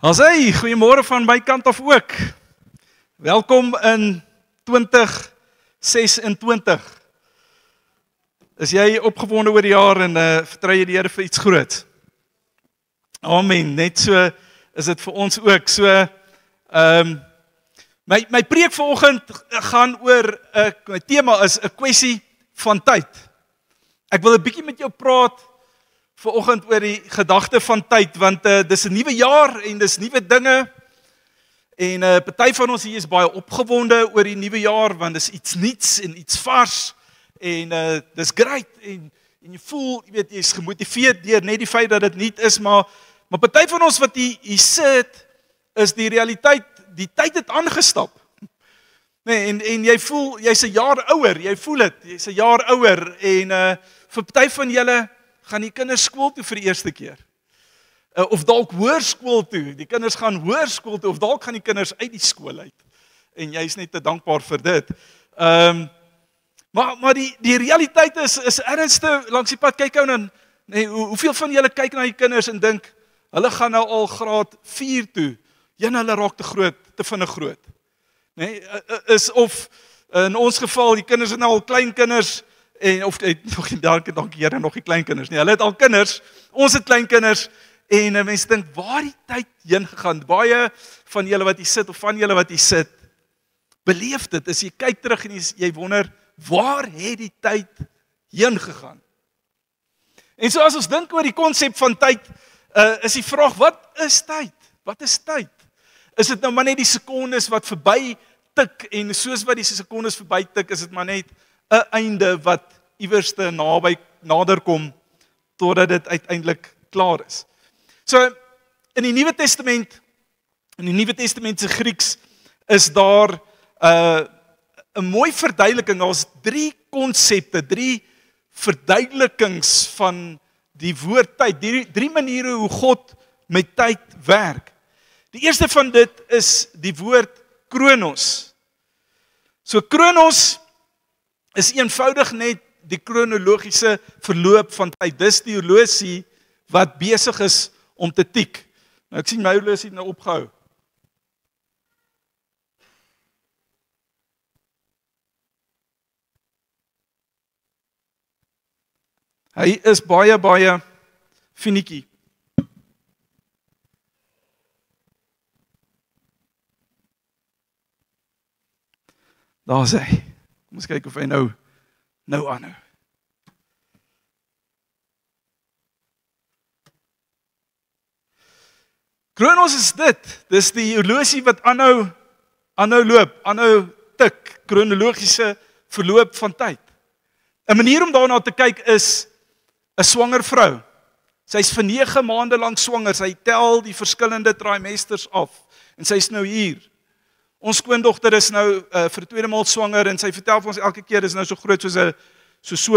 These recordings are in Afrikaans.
Hey, goeiemôre van my kant af ook. Welkom in 2026. Is jy opgewonde oor die jaar en vertrou jy die Here vir iets groot? Amen. Net so is dit vir ons ook. So my preek vanoggend gaan oor my tema is 'n kwessie van tyd. Ek wil 'n bietjie met jou praat vanoggend oor die gedagte van tyd, want dis 'n nuwe jaar en dis nuwe dinge. En party van ons hier is baie opgewonde oor die nuwe jaar, want dis iets nuuts en iets vars. En dis great en jy voel, jy weet, jy's gemotiveerd deur net die feit dat dit nuut is, maar party van ons wat hier sit, is die realiteit, die tyd het aangestap. Nee, en jy voel, jy's 'n jaar ouer, jy voel dit, jy's 'n jaar ouer, en vir party van julle gaan die kinders skool toe vir die eerste keer. Of dalk hoërskool toe, die kinders gaan hoërskool toe, of dalk gaan die kinders uit die skool uit. En jy's net te dankbaar vir dit. Maar die realiteit is ernstig langs die pad. Kyk ou dan, nee, hoeveel van julle kyk na die kinders en dink, hulle gaan nou al graad 4 toe. Hulle raak te groot, te vinnig groot. Nee, is of in ons geval, die kinders is nou al klein kinders, en of nog dankie Here, nog die kleinkinders nie. Hulle het al kinders, ons het kleinkinders, en mense dink, waar die tyd heen gegaan? Baie van julle wat hier sit, of van julle wat hier sit, beleef dit, as jy kyk terug en jy wonder, waar het die tyd heen gegaan? En so as ons dink oor die konsep van tyd, is die vraag, wat is tyd? Wat is tyd? Is dit nou maar net die sekondes wat verby tik, en soos wat die sekondes verby tik, is dit maar net 'n einde wat iewerste nader kom, totdat dit uiteindelik klaar is. So, in die Nuwe Testament se Grieks, is daar 'n mooi verduideliking, daar's 3 konsepte, 3 verduidelikings van die woord tyd, 3 maniere hoe God met tyd werk. Die eerste van dit is die woord kronos. So kronos is eenvoudig net die kronologiese verloop van tyd. Dis die horlosie wat besig is om te tik. Nou ek sien my horlosie nou opgehou. Hy is baie finetjie. Daar is hy. Kom ons kyk of hy nou aanhou. Kronos is dit. Dis die horlosie wat aanhou loop, aanhou tik, kronologiese verloop van tyd. 'n Manier om daarna te kyk is 'n swanger vrou. Sy's vir 9 maande lank swanger. Sy tel die verskillende trimesters af en sy's nou hier. Ons skoondogter is nou vir 2de maal swanger en sy vertel vir ons elke keer is nou so groot soos 'n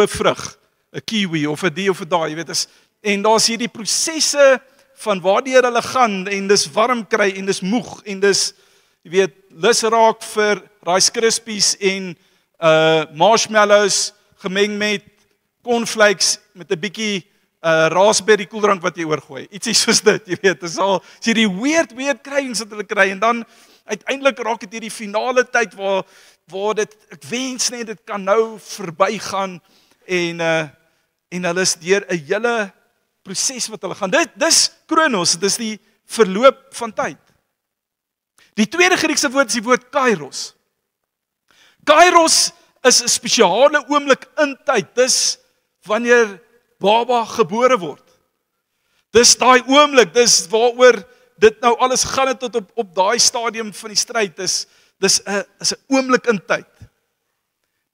vrug, 'n kiwi of 'n die of 'n daai, jy weet, en daar's hierdie prosesse van waardeur hulle gaan en dis warm kry en dis moeg en dis, jy weet, lus raak vir Rice Krispies en marshmallows gemeng met cornflakes met 'n bietjie raspberry koeldrank wat jy oorgooi. Ietsie soos dit, jy weet, is al as jy die weird kry wat hulle kry en dan uiteindelik raak dit hierdie finale tyd waar dit, ek wens net dit kan nou verbygaan en hulle is deur 'n hele proses wat hulle gaan. Dis kronos, dis die verloop van tyd. Die tweede Griekse woord is die woord kairos. Kairos is 'n spesiale oomblik in tyd. Dis wanneer baba gebore word. Dis daai oomblik, dis waaroor dit nou alles gaan het tot op daai stadium van die stryd. Dis 'n oomblik in tyd.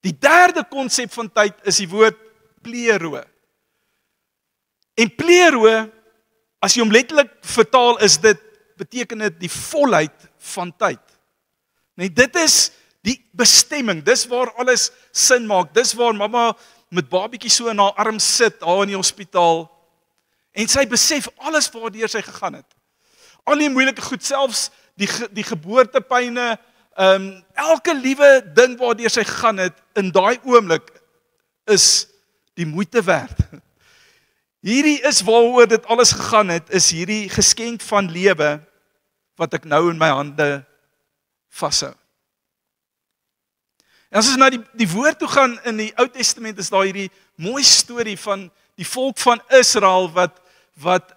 Die derde konsep van tyd is die woord plero. En plero, as jy hom letterlik vertaal, beteken dit die volheid van tyd. Nee, dit is die bestemming, dis waar alles sin maak, dis waar mamma met babietjie so in haar arm sit, daar in die hospitaal, en sy besef alles waardeur sy gegaan het. Al die moeilike goed, selfs die geboortepyne, elke liewe ding waardeur sy gegaan het, in daai oomblik is die moeite werd. Hierdie is waaroor dit alles gegaan het, is hierdie geskenk van lewe wat ek nou in my hande vashou. En as ons na die woord toe gaan in die Ou Testament, is daar hierdie mooi storie van die volk van Israel wat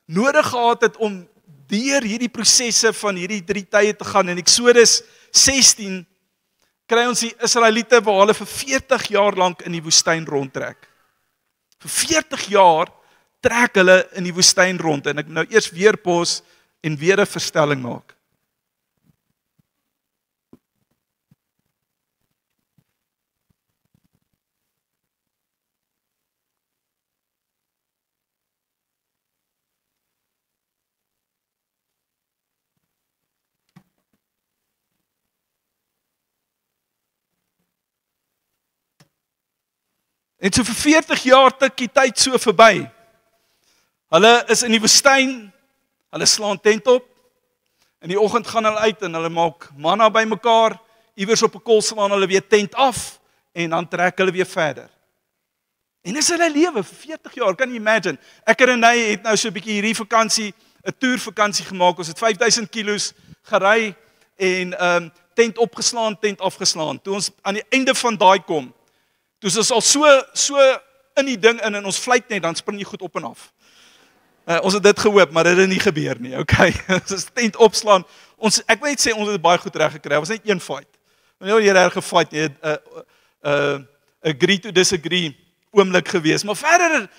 nodig gehad het om deur hierdie prosesse van hierdie 3 tye te gaan. In Eksodus 16 kry ons die Israeliete waar hulle vir 40 jaar lank in die woestyn rondtrek. Vir 40 jaar trek hulle in die woestyn rond, en ek nou eers weer pos en weer 'n verstelling maak. En so vir 40 jaar tik die tyd so verby. Hulle is in die woestyn, hulle slaan tent op, in die oggend gaan hulle uit en hulle maak manna bymekaar, iewers op 'n kol slaan hulle weer tent af, en dan trek hulle weer verder. En dis hulle lewe vir 40 jaar, kan jy imagine? Ek en Renée het nou so 'n bietjie hierdie vakansie, 'n toervakansie gemaak, ons het 5000 kilos gery, en tent opgeslaan, tent afgeslaan. Toe ons aan die einde van daai kom, toe is ons al so in die ding in, en ons vlieg net, dan spring jy goed op en af. Ons het dit gehoop, maar dit het nie gebeur nie, okay. Ons tent opslaan. Ek wil net sê, ons het baie goed reg gekry. Was net een fight. Nou jy reg gefight, jy het agree to disagree oomblik gewees. Maar verder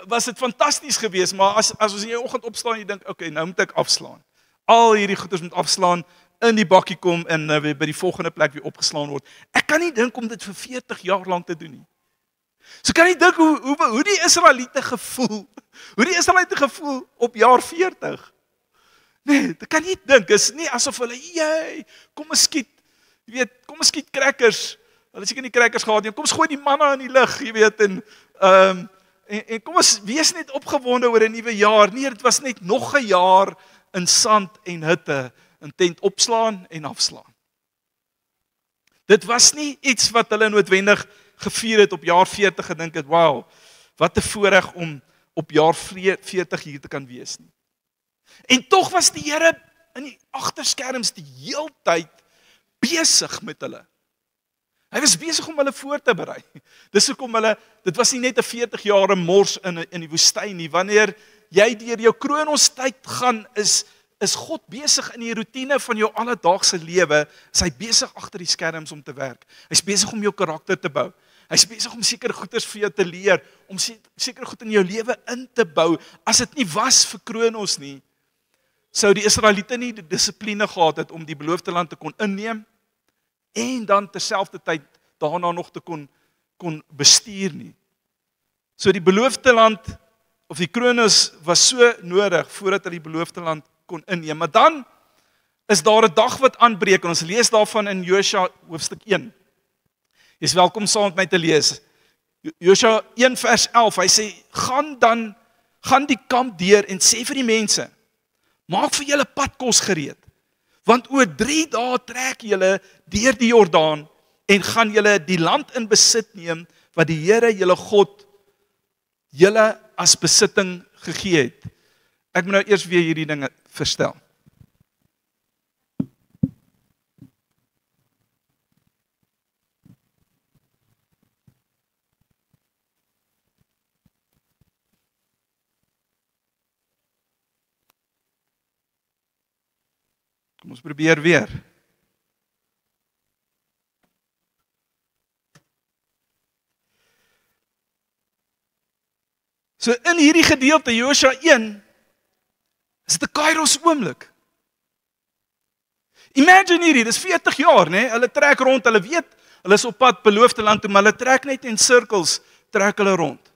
was dit fantasties gewees, maar as ons in die oggend opstaan, jy dink, okay, nou moet ek afslaan. Al hierdie goeders moet afslaan, in die bakkie kom en by die volgende plek weer opgeslaan word. Ek kan nie dink om dit vir 40 jaar lank te doen nie. So kan jy dink hoe die Israeliete gevoel, op jaar 40. Nee, dit kan nie dink, is nie asof hulle, kom ons skiet crackers, hulle seker nie crackers gehad nie, kom ons gooi die manna in die lug, jy weet, en kom ons wees net opgewonde oor 'n nuwe jaar. Nee, dit was net nog 'n jaar in sand en hitte, in tent opslaan en afslaan. Dit was nie iets wat hulle noodwendig gevier het op jaar 40, gedink het, wow, wat 'n voorreg om op jaar 40 hier te kan wees nie. En tog was die Here in die agterskerms die heeltyd besig met hulle. Hy was besig om hulle voor te berei. Dis hoekom dit was nie net 'n 40 jaar mors in die woestyn nie. Wanneer jy deur jou Kronos-tyd gaan, is God besig in die roetine van jou alledaagse lewe, is hy besig agter die skerms om te werk. Hy's besig om jou karakter te bou. Hy's besig om sekere goeders vir jou te leer, om sekere goed in jou lewe in te bou. As dit nie was vir Kronos nie, sou die Israeliete nie die dissipline gehad het om die beloofde land te kon inneem, en dan terselfdertyd daarna nog te kon bestuur nie. So die beloofde land, of die Kronos, was so nodig voordat hulle die beloofde land kon inneem. Maar dan is daar 'n dag wat aanbreek, en ons lees daarvan in Josua hoofstuk 1. Jy is welkom saam met my te lees. Josua 1 vers 11, hy sê, gaan die kamp deur en sê vir die mense, maak vir julle padkos gereed, want oor 3 dae trek julle deur die Jordaan en gaan julle die land in besit neem wat die Here julle God julle as besitting gegee het. Ek moet nou eers weer hierdie dinge verstel. Kom ons probeer weer. So in hierdie gedeelte, Josua 1, is dit 'n Kairos oomblik. Imagine hierdie, dis 40 jaar, né? Hulle trek rond, hulle weet, hulle is op pad beloofde land toe, maar hulle trek net in sirkels, trek hulle rond.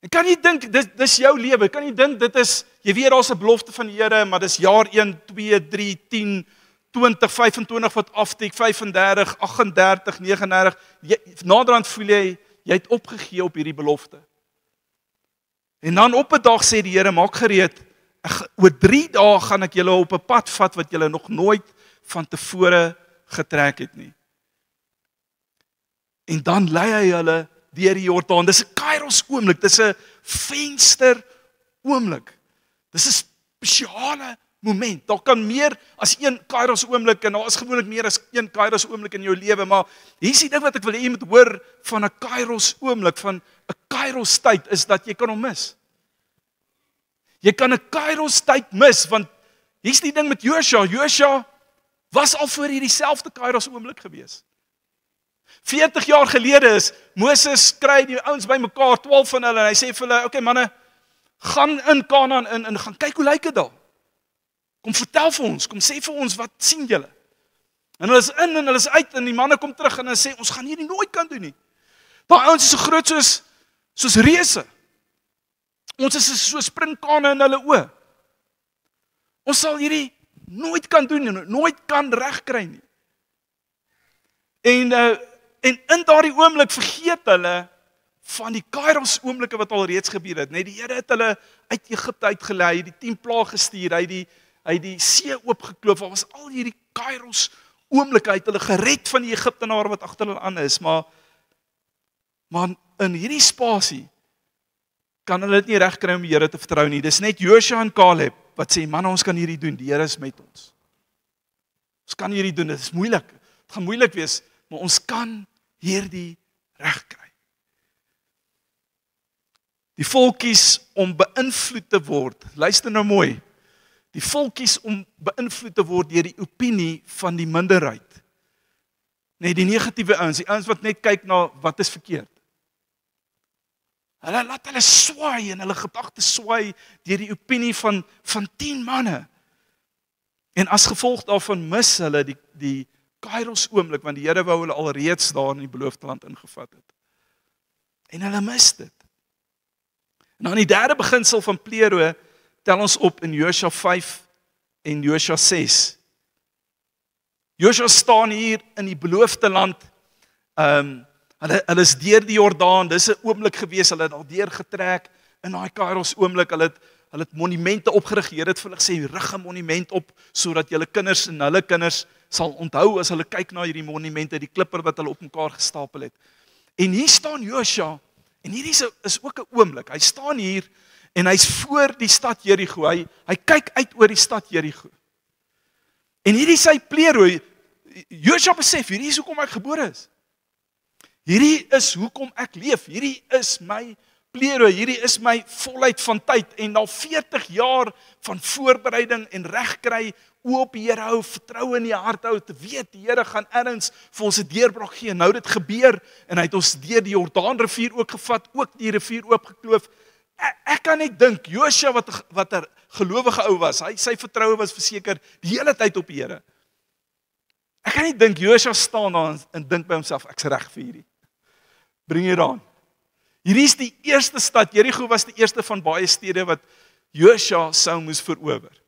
En kan jy dink, dis jou lewe, kan jy dink, dit is, jy weet daar's 'n belofte van die Here, maar dis jaar 1, 2, 3, 10, 20, 25 wat aftek, 35, 38, 39, naderhand voel jy het opgegee op hierdie belofte. En dan op 'n dag sê die Here, maak gereed, oor 3 dae gaan ek julle op 'n pad vat wat julle nog nooit van tevore getrek het nie. En dan lei hy hulle deur die Jordaan. Dis 'n Kairos oomblik, dis 'n venster oomblik. Dis 'n spesiale moment. Daar kan meer as een Kairos oomblik en daar is gewoonlik meer as een Kairos oomblik in jou lewe, maar hier is die ding wat ek wil hê jy moet hoor van 'n Kairos oomblik, van 'n Kairos tyd is dat jy kan hom mis. Jy kan 'n Kairos tyd mis want hier's die ding met Josua. Josua was al voor hierdie selfde Kairos oomblik gewees. 40 jaar gelede is Moses kry die ouens bymekaar, 12 van hulle en hy sê vir hulle, okay manne, gaan in Kanaan in en gaan kyk hoe lyk dit daar. Kom vertel vir ons, kom sê vir ons wat sien julle. En hulle is in en hulle is uit en die manne kom terug en hulle sê ons gaan hierdie nooit kan doen nie. Daai ouens is so groot soos reuse. Ons is so sprinkane in hulle oë. Ons sal hierdie nooit kan doen en nooit kan regkry nie. En in daardie oomblik vergeet hulle van die Kairos oomblikke wat al reeds gebeur het. Net die Here het hulle uit Egipte uitgelei, die 10 plaae gestuur, hy het die see oopgekloof. Daar was al hierdie Kairos oomblikke, hy het hulle gered van die Egiptenare wat agter hulle aan is, maar in hierdie spasie kan hulle dit nie regkry om die Here te vertrou nie. Dis net Josua en Caleb wat sê, man, ons kan hierdie doen, die Here is met ons. Ons kan hierdie doen, dit is moeilik, dit gaan moeilik wees, maar ons kan hierdie regkry. Die volk kies om beïnvloed te word, luister nou mooi, die volk kies om beïnvloed te word deur die opinie van die minderheid. Nee, die negatiewe ouens, die ouens wat net kyk na wat is verkeerd. Hulle laat hulle swaai en hulle gedagtes swaai deur die opinie van 10 manne. En as gevolg daarvan mis hulle die Kairos oomblik, want die Here wou hulle alreeds daar in die beloofde land ingevat het. En hulle mis dit. En dan die derde beginsel van Plero tel ons op in Josua 5 en Josua 6. Josua staan hier in die beloofde land. Hulle is deur die Jordaan, dis 'n oomblik gewees, hulle het al deur getrek in daai Kairos oomblik, hulle het monumente opgerig. Here het vir hulle gesê, rig 'n monument op sodat julle kinders en hulle kinders sal onthou as hulle kyk na hierdie monumente, die klipper wat hulle op mekaar gestapel het. En hier staan Josua, en hierdie is ook 'n oomblik. Hy staan hier en hy's voor die stad Jerigo. Hy kyk uit oor die stad Jerigo. En hierdie sy Plero, Josua besef, hierdie is hoekom ek gebore is. Hierdie is hoekom ek leef. Hierdie is my Plero, hierdie is my volheid van tyd. En na 40 jaar van voorbereiding en regkry, oë op die Here hou, vertrou in die hart hou, te weet die Here gaan ergens vir ons 'n deurbraak gee. Nou dit gebeur en hy het ons deur die Jordaanrivier ook gevat, ook die rivier oopgekloof. Ek kan net dink Josua wat 'n gelowige ou was, sy vertroue was verseker die hele tyd op die Here. Ek kan net dink Josua staan daar en dink by homself, ek's reg vir hierdie. Bring hier aan. Hierdie is die eerste stad, Jerigo was die eerste van baie stede wat Josua sou moes verower.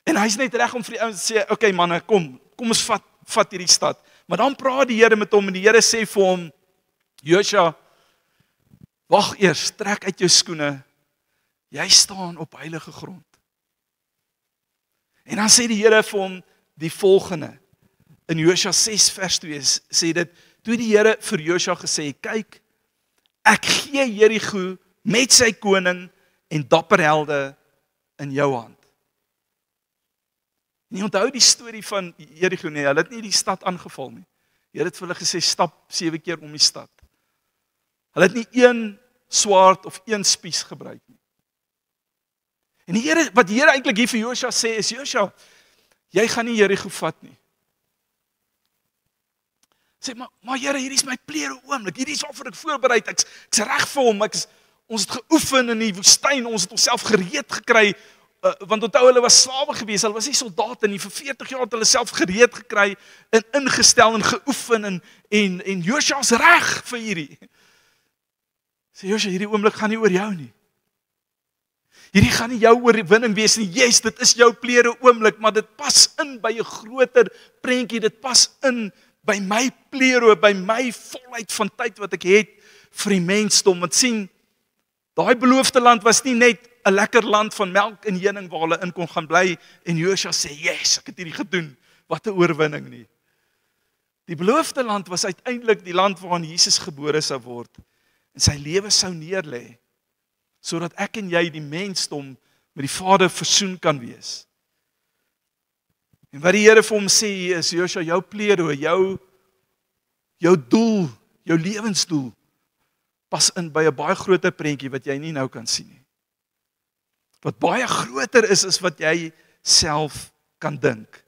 En hy's net reg om vir die ouens te sê, okay manne, kom ons vat hierdie stad. Maar dan praat die Here met hom en die Here sê vir hom, Josua, wag eers, trek uit jou skoene, jy staan op heilige grond. En dan sê die Here vir hom die volgende, in Josua 6 vers 2 sê dit, toe die Here vir Josua gesê, kyk, ek gee Jerigo met sy koning en dapper helde in jou hand. En jy onthou die storie van Jerigo nie, hulle het nie die stad aangeval nie. Die Here het vir hulle gesê, stap 7 keer om die stad. Hulle het nie een swaard of een spies gebruik nie. En wat die Here eintlik hier vir Josua sê is, Josua, jy gaan nie Jerigo vat nie. Sê, maar Here, hierdie is my Plero oomblik, hierdie is waarvoor ek voorbereid, ek's reg vir hom, ons het geoefen in die woestyn, ons het onsself gereed gekry, want onthou hulle was slawe gewees, hulle was nie soldate nie, vir 40 jaar het hulle self gereed gekry, en ingestel en geoefen, en Josua is reg vir hierdie. Sê Josua, hierdie oomblik gaan nie oor jou nie. Hierdie gaan nie jou oorwinning wees nie, yes, dit is jou Plero oomblik, maar dit pas in by 'n groter prentjie, dit pas in by my Plero, by my volheid van tyd wat ek het vir die mensdom. Want sien, daai beloofde land was nie net 'n lekker land van melk en honing waar hulle in kon gaan bly en Josua sê, yes, ek het hierdie gedoen. Wat 'n oorwinning nie. Die beloofde land was uiteindelik die land waarin Jesus gebore sou word en sy lewe sou neerlê sodat ek en jy die mensdom met die Vader versoen kan wees. En wat die Here vir hom sê is, Josua, jou pledo, jou doel, jou lewensdoel, pas in by 'n baie groter prentjie wat jy nie nou kan sien nie. Wat baie groter is wat jy self kan dink.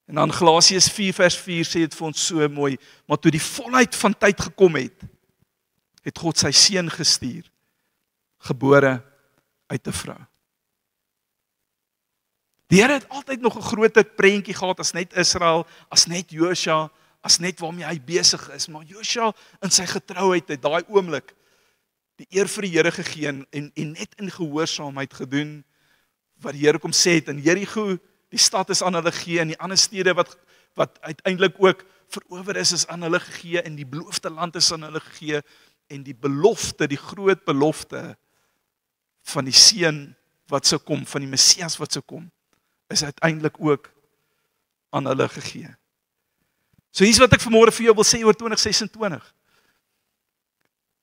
En dan Galasiërs 4 vers 4 sê dit vir ons so mooi, maar toe die volheid van tyd gekom het God sy seun gestuur, gebore uit 'n vrou. Die Here het altyd nog 'n groter prentjie gehad as net Israel, as net Josua, as net waarmee hy besig is, maar Josua in sy getrouheid het daai oomblik die eer vir die Here gegee en net in gehoorsaamheid gedoen wat die Here kom sê het. En Jerigo, die stad is aan hulle gegee en die ander stede wat uiteindelik ook verower is aan hulle gegee en die beloofde land is aan hulle gegee en die belofte, die groot belofte van die seun wat sou kom, van die Messias wat sou kom, is uiteindelik ook aan hulle gegee. So hier's wat ek vanmôre vir jou wil sê oor 2026.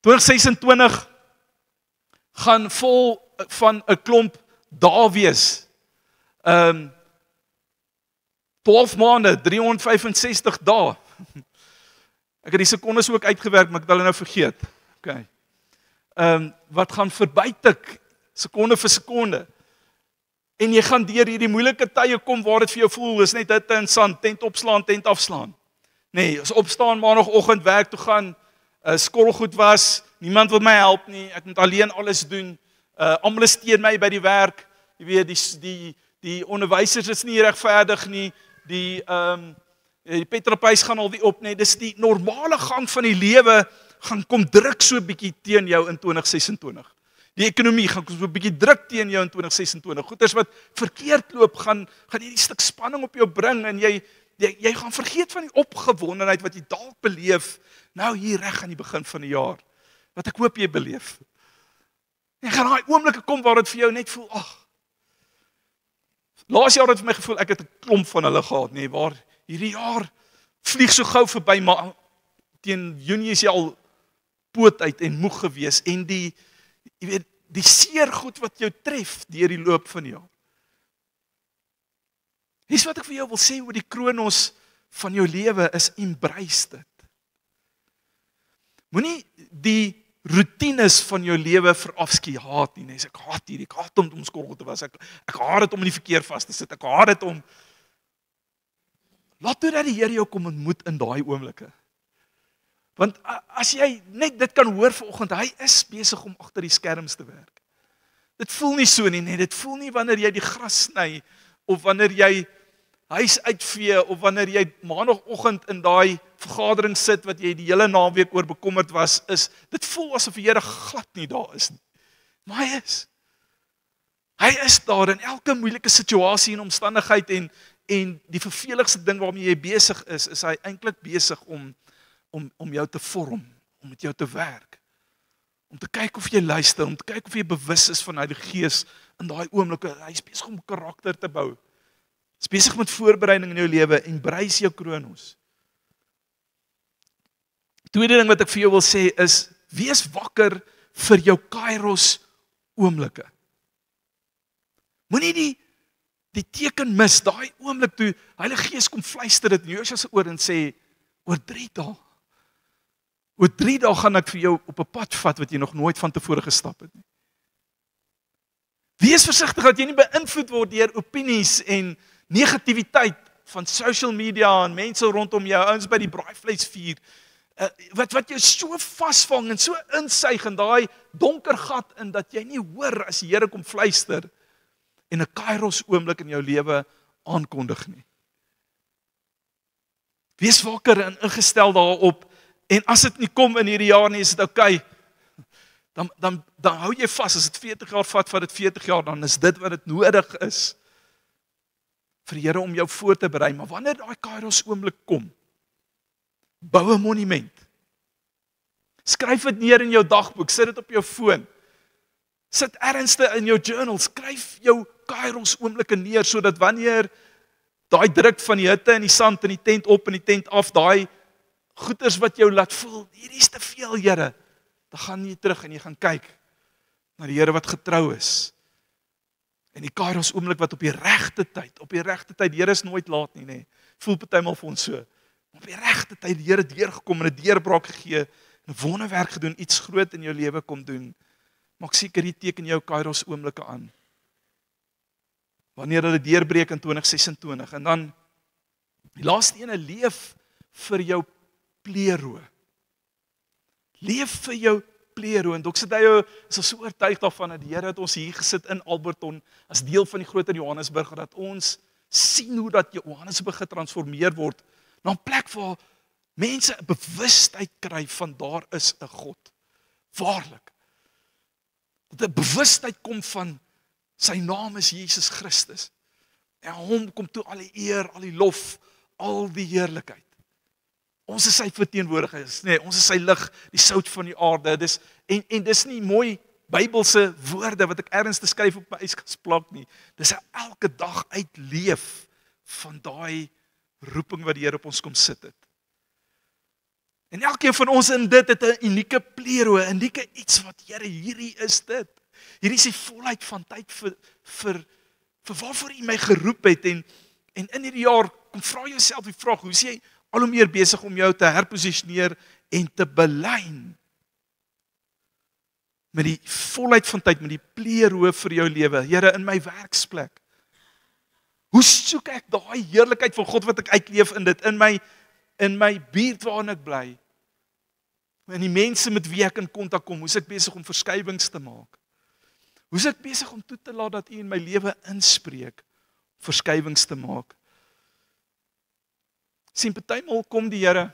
2026 gaan vol van 'n klomp dae wees. 12 maande, 365 dae. Ek het die sekondes ook uitgewerk, maar ek het hulle nou vergeet. Okay. Wat gaan verbytik, sekonde vir sekonde. En jy gaan deur hierdie moeilike tye kom waar dit vir jou voel, is net hitte en sand, tent opslaan, tent afslaan. Nee, as opstaan maandagooggend werk toe gaan, skorrelgoed was, niemand wil my help nie, ek moet alleen alles doen. Almal is teen my by die werk. Jy weet, die onderwysers is nie regverdig nie. Die petrolprys gaan al die op nie. Dis die normale gang van die lewe gaan kom druk so 'n bietjie teen jou in 2026. Die ekonomie gaan so 'n bietjie druk teen jou in 2026. Goeders wat verkeerd loop gaan hierdie stuk spanning op jou bring en jy gaan vergeet van die opgewondenheid wat jy dalk beleef nou hier reg aan die begin van die jaar. Wat ek hoop jy beleef. En gaan daai oomblikke kom waar dit vir jou net voel, laas jaar het vir my gevoel ek het 'n klomp van hulle gehad, nee, waar hierdie jaar vlieg so gou verby, maar teen Junie is jy al poot uit en moeg gewees en jy weet, die seer goed wat jou tref deur die loop van die jaar. Dis wat ek vir jou wil sê oor die kronos van jou lewe is embrace dit. Moenie die routines van jou lewe verafskie, haat nie, ek haat hierdie, ek haat om skorrel te was, ek haat dit om in die verkeer vas te sit, ek haat dit om, laat toe dat die Here jou kom ontmoet in daai oomblikke. Want as jy net dit kan hoor vanoggend, hy is besig om agter die skerms te werk. Dit voel nie so nie, dit voel nie wanneer jy die gras sny, of wanneer jy huis uitvee, of wanneer jy maandagoggend in daai vergadering sit, wat jy die hele naweek oor bekommerd was, dit voel asof die Here glad nie daar is nie. Maar hy is. Hy is daar in elke moeilike situasie en omstandigheid en die verveligste ding waarmee jy besig is hy eintlik besig om jou te vorm, om met jou te werk. Om te kyk of jy luister, om te kyk of jy bewus is van hy die Gees in daai oomblikke. Hy is besig om karakter te bou. Hy is besig met voorbereiding in jou lewe, embrace jou kronos. Tweede ding wat ek vir jou wil sê is, wees wakker vir jou kairos oomblikke. Moenie die teken mis, daai oomblik toe Heilige Gees kom fluister dit in Josua se oor en sê, oor 3 dae gaan ek vir jou op 'n pad vat wat jy nog nooit van tevore gestap het nie. Wees versigtig dat jy nie beïnvloed word deur opinies en negativiteit van social media en mense rondom jou, ouens by die braaivleisvuur, wat jou so vasvang en so insuig in daai donker gat in dat jy nie hoor as die Here kom fluister en 'n kairos oomblik in jou lewe aankondig nie. Wees wakker en ingestel daarop, en as dit nie kom in hierdie jaar nie, is dit okay. Dan hou jy vas, as dit 40 jaar vat dit 40 jaar, dan is dit wat dit nodig is vir die Here om jou voor te berei. Maar wanneer daai kairos oomblik kom, bou 'n monument. Skryf dit neer in jou dagboek, sit dit op jou foon. Sit ernstig in jou journal, skryf jou kairos oomblikke neer, sodat wanneer daai druk van die hitte en die sand in die tent op en die tent af, daai goeders wat jou laat voel, hierdie is te veel, Here, dan gaan jy terug en jy gaan kyk na die Here wat getrou is. En die Kairos oomblik wat op die regte tyd, die Here is nooit laat nie, nê. Voel partymal vir ons so. Op die regte tyd die Here deurgekom en 'n deurbraak gegee, 'n wonderwerk gedoen, iets groot in jou lewe kom doen. Maak seker jy teken jou Kairos oomblikke aan. Wanneer hulle deurbreek in 2026 en dan die laaste ene, leef vir jou plero. Leef vir jou plero. En Dr. Dayo is so oortuig daarvan dat die Here het ons hier gesit in Alberton as deel van die groter Johannesburg, dat ons sien hoe dat Johannesburg getransformeer word na 'n plek waar mense 'n bewustheid kry van daar is 'n God. Waarlik. Dat 'n bewustheid kom van sy naam is Jesus Christus. En hom kom toe al die eer, al die lof, al die heerlikheid. Ons is sy verteenwoordigers, nee, ons is sy lig, die sout van die aarde. En dis nie mooi Bybelse woorde wat ek ergens te skryf op my yskas plak nie. Dis 'n elke dag uitleef van daai roeping wat die Here op ons kom sit het. En elkeen van ons in dit het 'n unieke plero, 'n unieke iets wat Here, hierdie is dit. Hierdie is die volheid van tyd vir waarvoor U my geroep het en in hierdie jaar kom vra jouself die vraag, hoe is jy al hoe meer besig om jou te herposisioneer en te belyn met die volheid van tyd, met die plero vir jou lewe. Here, in my werksplek, hoe soek ek daai heerlikheid van God wat ek uitleef in dit, in my buurt waarin ek bly, en die mense met wie ek in kontak kom, hoe is ek besig om verskywings te maak? Hoe is ek besig om toe te laat dat U in my lewe inspreek, verskywings te maak? Sien, partymal kom die Here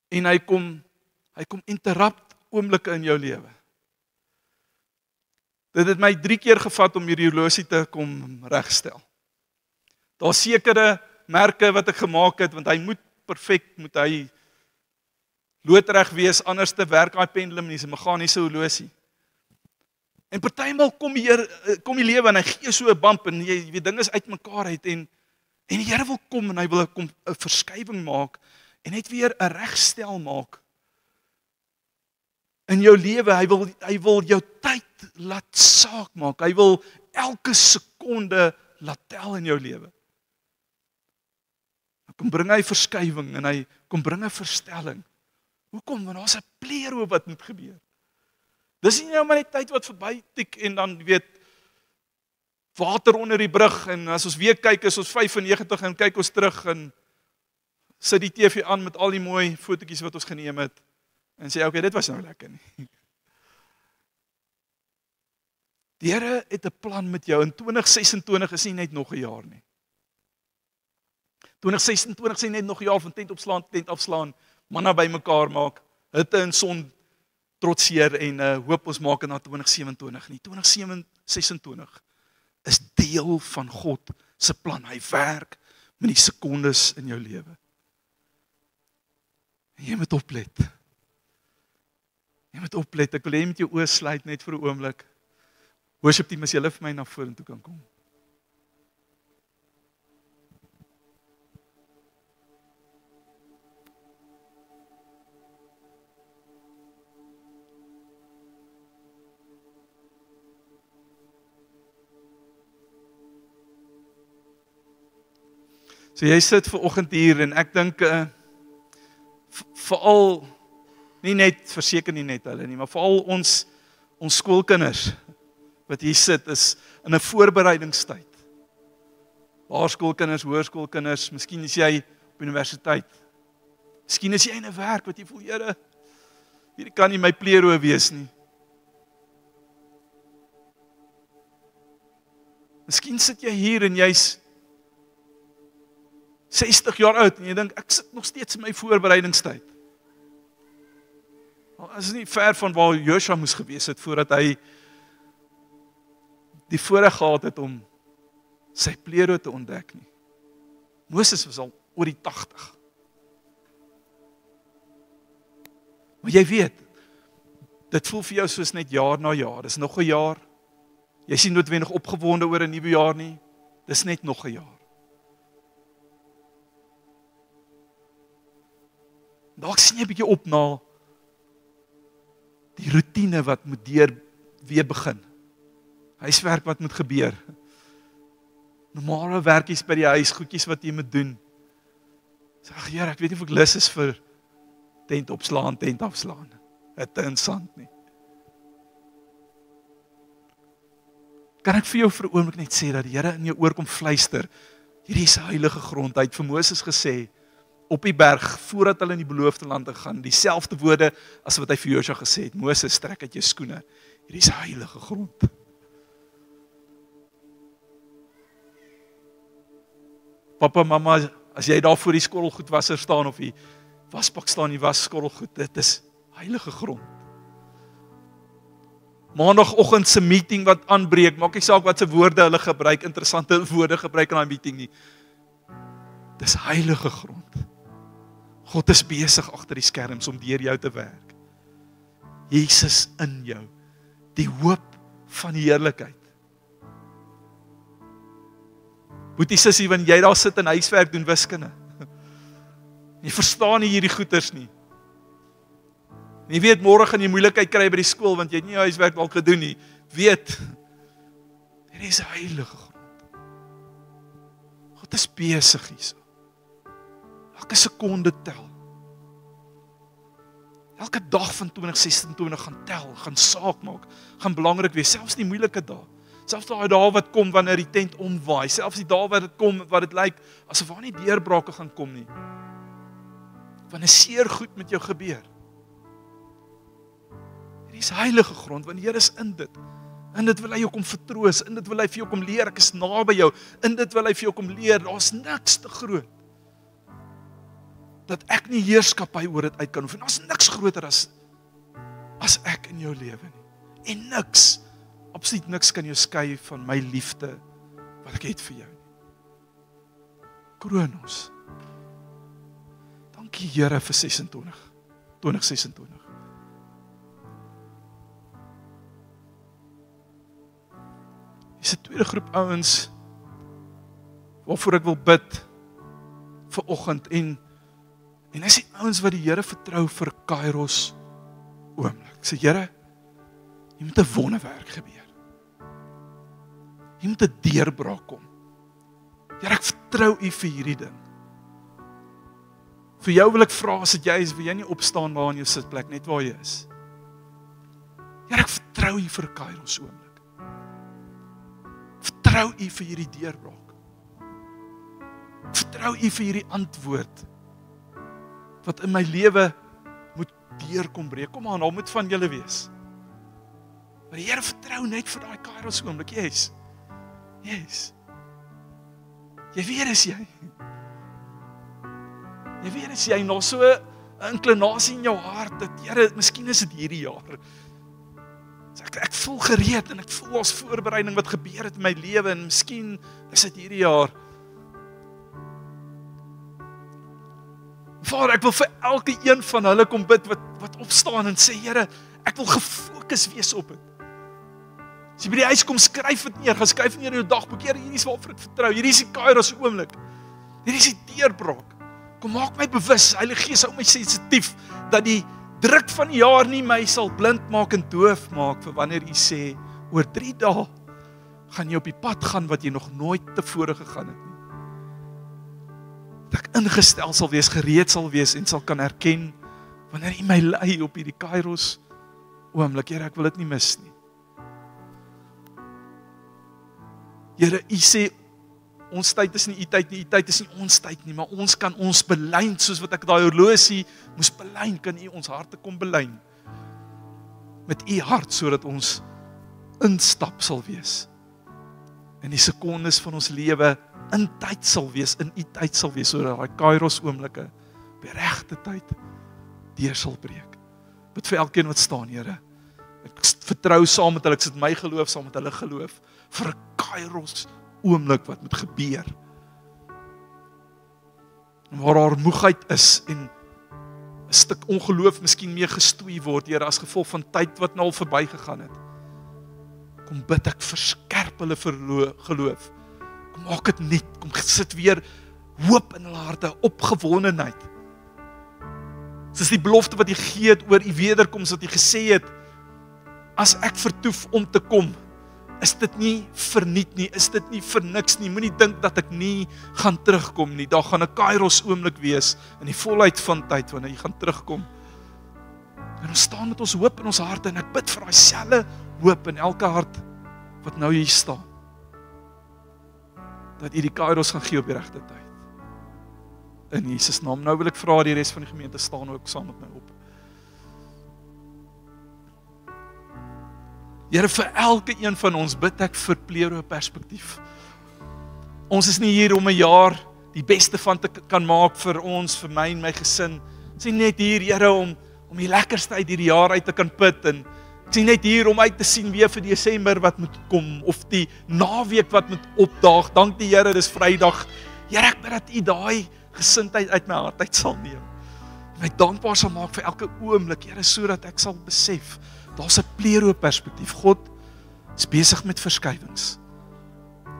en hy kom interrupt oomblikke in jou lewe. Dit het my 3 keer gevat om hierdie horlosie te kom regstel. Daar's sekere merke wat ek gemaak het, want hy moet perfek, moet hy loodreg wees, anders te werk daai pendulum nie, 'n meganiese horlosie. En partymal kom die lewe en hy gee so 'n bump en jy weet dinge is uitmekaar uit en die Here wil kom en hy wil 'n verskywing maak en net weer 'n regstel maak in jou lewe. Hy wil jou tyd laat saak maak. Hy wil elke sekonde laat tel in jou lewe. Hy kom bring hy verskywing en hy kom bring 'n verstelling. Hoekom? Want daar's 'n plero wat moet gebeur. Dis nie nou maar net tyd wat verby tik en dan weet water onder die brug en as ons weer kyk is ons 95 en kyk ons terug en sit die TV aan met al die mooi fotootjies wat ons geneem het en sê okay, dit was nou lekker nie. Die Here het 'n plan met jou. In 2026 is nie net nog 'n jaar nie. 2026 is nie net nog 'n jaar van tent opslaan, tent afslaan, manna bymekaar maak, hitte en son trotseer en hoop ons maak na 2027 nie. 2026 is deel van God se plan. Hy werk met die sekondes in jou lewe. En jy moet oplet. Jy moet oplet. Ek wil hê jy met jou oë sluit net vir 'n oomblik. Worship team, as julle vir my na vorentoe kan kom. So jy sit ver oggend hier en ek dink veral nie net verseker nie net hulle nie, maar veral ons skoolkinders wat hier sit is in 'n voorbereidingstyd. Laerskoolkinders, hoërskoolkinders, miskien is jy op universiteit. Miskien is jy in 'n werk wat jy voel, Here, hierdie kan nie my plero wees nie. Miskien sit jy hier en jy's 60 jaar oud en jy dink ek sit nog steeds in my voorbereidingstyd. Dit is nie ver van waar Joshua moes gewees het voordat hy die voorreg gehad het om sy plero te ontdek nie. Moses was al oor die 80. Maar jy weet, dit voel vir jou soos net jaar na jaar. Dis nog 'n jaar. Jy is nie noodwendig opgewonde oor 'n nuwe jaar nie. Dis net nog 'n jaar. Dalk sien jy 'n bietjie op na die rotine wat moet weer begin. Huiswerk wat moet gebeur. Normale werkies by die huis, goedjies wat jy moet doen. Sê, ag Here, ek weet nie of ek lus is vir tent opslaan, tent afslaan. Hitte en sand nie. Kan ek vir jou vir 'n oomblik net sê dat die Here in jou oor kom fluister, hierdie is heilige grond. Hy het vir Moses gesê, op die berg, voordat hulle in die beloofde land gaan, dieselfde woorde as wat hy vir Josua gesê het, Moses, trek uit jou skoene, hierdie is heilige grond. Papa, mamma, as jy daar voor die skottelgoedwasser staan, of die wasbak staan, die skottelgoed, dit is heilige grond. Maandagoggend se meeting wat aanbreek, maak nie saak wat se woorde hulle gebruik, interessante woorde gebruik in daai meeting nie. Dis heilige grond. God is besig agter die skerms om deur jou te werk. Jesus in jou, die hoop van die heerlikheid. Boetie sussie, wanneer jy daar sit en huiswerk doen wiskunde, jy verstaan nie hierdie goeters nie. Jy weet, môre gaan jy moeilikheid kry by die skool, want jy het nie huiswerk dalk gedoen nie. Weet, dit is heilige grond. God is besig hierso. Elke sekonde tel. Elke dag van 2026 gaan tel, gaan saak maak, gaan belangrik wees, selfs die moeilike dae. Selfs daai dae wat kom wanneer die tent omwaai, selfs die dae wat dit kom, wat dit lyk, asof daar nie deurbrake gaan kom nie. Wanneer seer goed met jou gebeur. Hier is heilige grond, want die Here is in dit. In dit wil hy jou kom vertroos, in dit wil hy vir jou kom leer, ek is naby jou, in dit wil hy vir jou kom leer, daar's niks te groot. Dat ek nie heerskappy oor dit uit kan oefen. Daar's niks groter as ek in jou lewe nie. En niks, absoluut niks kan jou skei van my liefde wat ek het vir jou nie. Kroon ons. Dankie Here vir 2026. Dis 'n tweede groep ouens waarvoor ek wil bid vir oggend en dis die ouens wat die Here vertrou vir Kairos oomblik. Sê Here, hier moet 'n wonderwerk gebeur. Hier moet 'n deurbraak kom. Here, ek vertrou U vir hierdie ding. Vir jou wil ek vra, as dit jy is, wil jy nie opstaan waar in jou sitplek, net waar jy is. Here, ek vertrou U vir 'n Kairos oomblik. Vertrou U vir hierdie deurbraak. Vertrou U vir hierdie antwoord wat in my lewe moet deurkom breek. Kom aan, al moet van julle wees. Maar die Here vertrou net vir daai Kairos oomblik. Yes. Jy weet is jy. Jy weet is jy nog so 'n inklinasie in jou hart dat Here, miskien is dit hierdie jaar. So ek voel gereed en ek voel as voorbereiding wat gebeur het in my lewe en miskien is dit hierdie jaar. Vader, ek wil vir elke een van hulle kom bid wat opstaan en sê, Here, ek wil gefokus wees op dit. As jy by die huis kom, skryf dit neer, gaan skryf neer in jou dagboek, Here, hierdie is waarvoor ek vertrou, hierdie is die Kairos oomblik, hierdie is die deurbraak. Kom maak my bewus, Heilige Gees, hou my sensitief, dat die druk van die jaar nie my sal blind maak en doof maak, vir wanneer U sê, oor 3 dae, gaan jy op die pad gaan, wat jy nog nooit tevore gegaan het nie. Dat ek ingestel sal wees, gereed sal wees, en sal kan herken, wanneer U my lei op hierdie Kairos oomblik, Here, ek wil dit nie mis nie. Here, U sê, ons tyd is nie U tyd nie, U tyd is nie ons tyd nie, maar ons kan ons belyn, soos wat ek daai horlosie moes belyn, kan U ons harte kom belyn, met U hart, sodat ons instap sal wees, in die sekondes van ons lewe, in tyd sal wees, in U tyd sal wees, sodat daai Kairos oomblikke, by regte tyd, deur sal breek. Bid vir elkeen wat staan, Here, ek vertrou saam met hulle, ek sit my geloof saam met hulle geloof, vir 'n Kairos oomblik wat moet gebeur. En waar daar moegheid is en 'n stuk ongeloof miskien mee gestoei word, Here, as gevolg van tyd wat nou al verby gegaan het. Kom bid ek, verskerp hulle geloof. Kom maak dit nuut, kom sit weer hoop in hulle harte, opgewondenheid. Soos die belofte wat U gegee het oor U wederkoms, wat U gesê het, as ek vertoef om te kom, is dit nie verniet nie, is dit nie vir niks nie. Moenie dink dat ek nie gaan terugkom nie. Daar gaan 'n Kairos oomblik wees in die volheid van tyd wanneer jy gaan terugkom. En ons staan met ons hoop in ons harte en ek bid vir daai selfde hoop in elke hart wat nou hier staan. Dat U die Kairos gaan gee op die regte tyd. In Jesus naam. Nou wil ek vra die res van die gemeente staan ook saam met my op. Here, vir elke een van ons bid ek vir Plero perspektief. Ons is nie hier om 'n jaar die beste van te kan maak vir ons, vir my en my gesin. Ons is net hier, Here, om die lekkerste uit hierdie jaar uit te kan put en ons is net hier om uit te sien weer vir Desember wat moet kom of die naweek wat moet opdaag. Dank die Here, dis Vrydag. Here, ek bid dat U daai gesindheid uit my hart uit sal neem. En my dankbaar sal maak vir elke oomblik, Here, sodat ek sal besef, daar's 'n Plero perspektief. God is besig met verskywings.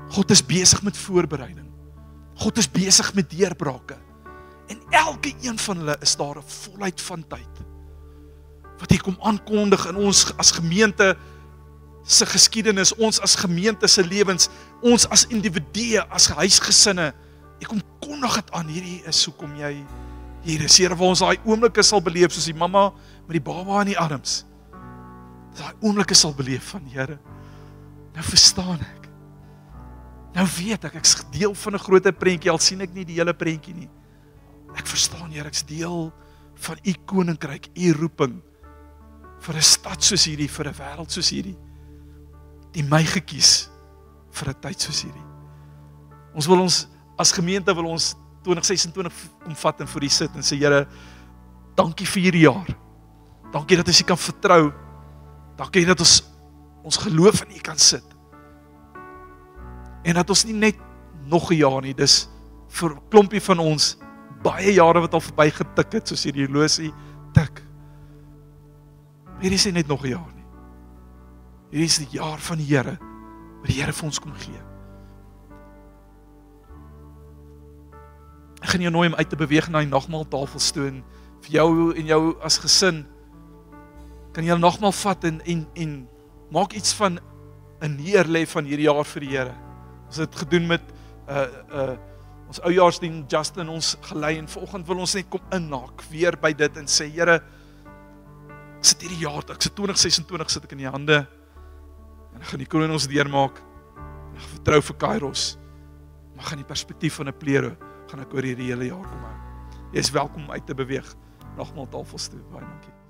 God is besig met voorbereiding. God is besig met deurbrake. En elke een van hulle is daar 'n volheid van tyd. Wat hier kom aankondig in ons as gemeente se geskiedenis, ons as gemeente se lewens, ons as individue, as huisgesinne. Ek kom kondig dit aan, hierdie is hoekom jy hier is. Here, waar ons daai oomblikke sal beleef, soos die mamma met die baba in die arms. Daai oomblikke sal beleef van, Here, nou verstaan ek. Nou weet ek is deel van 'n groter prentjie, al sien ek nie die hele prentjie nie. Ek verstaan, Here, ek's deel van U koninkryk, U roeping, vir 'n stad soos hierdie, vir 'n wêreld soos hierdie, die my gekies, vir 'n tyd soos hierdie. Ons wil ons, as gemeente wil ons 2026 kom vat en voor U sit en sê, Here, dankie vir hierdie jaar. Dankie dat ons U kan vertrou. Dankie dat ons geloof in U kan sit. En dat ons nie net nog 'n jaar nie, dis vir 'n klompie van ons baie jare wat al verby getik het, soos hierdie horlosie tik. Hierdie is nie net nog 'n jaar nie. Hierdie is die jaar van die Here, wat die Here vir ons kom gee. Ek gaan jou nooi om uit te beweeg na die nagmaaltafels toe en vir jou en jou as gesin kan jy nagmaal vat en maak iets van 'n neerlê van hierdie jaar vir die Here. Ons het gedoen met ons oujaarsdien, Justin ons gelei en vanoggend wil ons net kom inhaak weer by dit en sê, Here, ek sit hierdie jaar, ek sit 2026 sit ek in die hande en ek gaan die kroon ons deurmaak en ek vertrou vir Kairos, maar gaan die perspektief van 'n Plero gaan ek oor hierdie hele jaar kom hou. Jy is welkom om uit te beweeg nagmaaltafels toe. Baie dankie.